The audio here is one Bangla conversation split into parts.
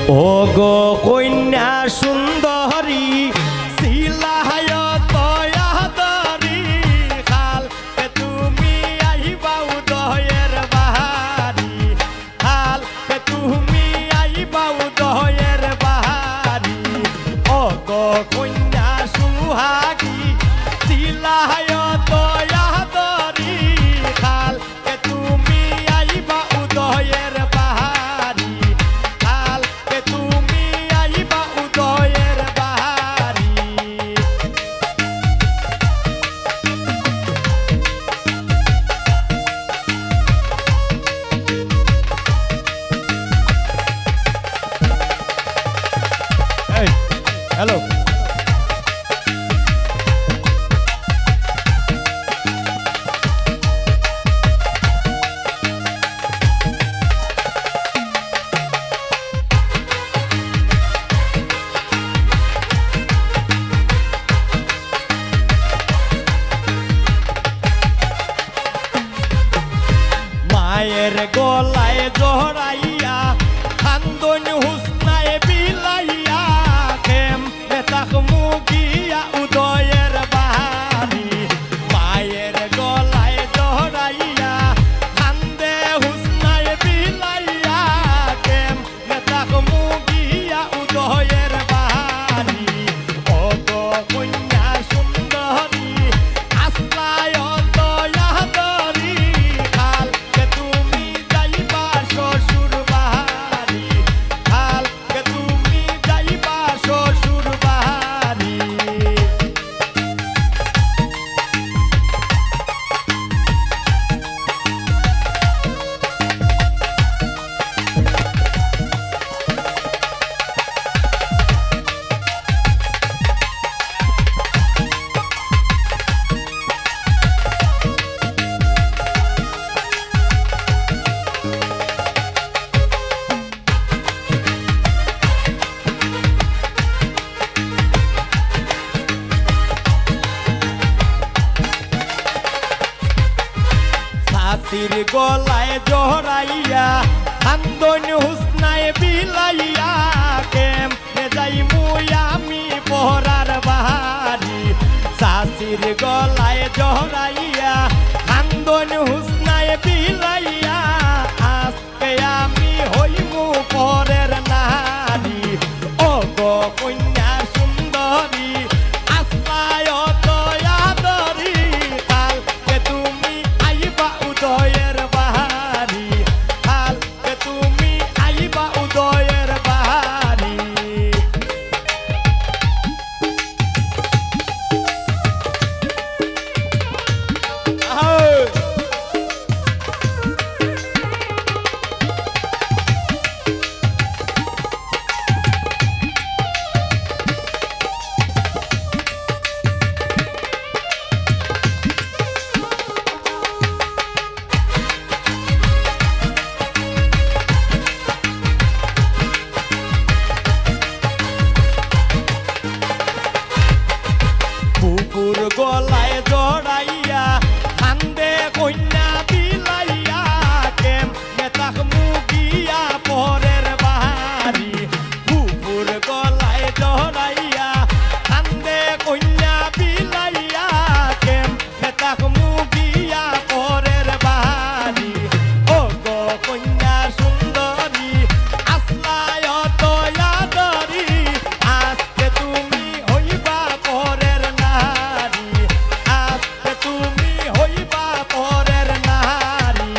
ও গো কন্যা সুন্দরী শিলায় তয়াদরি খাল তুমি আইবা উদয়ের বাহারি খাল তুমি আইবা উদয়ের বাহারি ও গো কন্যা সুহাগী শিলায় তয়াদরি খাল তুমি আইবা উদয়ের বাহারি খাল তুমি আইবা উদয়ের বাহারি এই হ্যালো মায়ের গলায় জহরাইয়া খান্দন হুসনায় বিলাইয়া কেম নেতাক মুগিয়া উদয়ের বাহারি মায়ের গলায় জহরাইয়া খান্দে হুসনায় বিলাইয়া কেম নেতাক মুগিয়া উদয়ের বাহারি ও গো কন্যা সুন্দরী আসলায় দয়াদরি খাল তুমি যাইবা শ্বশুর বাহারি খাল তুমি যাইবা শ্বশুর বাহারি শাশির গলায় জহরাইয়া খান্দন হুসনায় বিলাইয়া কেম যাই মুই আমি পহরার বাহারি শাশির গলায় জহরাইয়া খান্দন হুসনায় বিলাইয়া আজকে আমি হইমু পরের নারী ও গো কন্যা সুন্দরী আসলায় দয়াদরি কাল তুমি আইবা উদয়ের বাহারি কাল তুমি আইবা উদয়ের বাহারি বুকুর গলায় জড়াইয়া খান্দে কন্যা বিলাইয়া কেম নেতাক মুগিয়া পরের বাহারি বুকুর গলায় জড়াইয়া খান্দে কন্যা বিলাইয়া কেম নেতাক মুগিয়া পরের বাহারি ও গো কন্যা সুন্দরী আসলায় দয়াদরি আজকে তুমি হইবা পরের নারী আজকে তুমি হইবা পরের নারী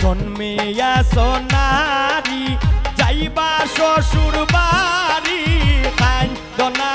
জন্মিয়া সোনারি যাইবা শ্বশুর বাড়ি খাই দনা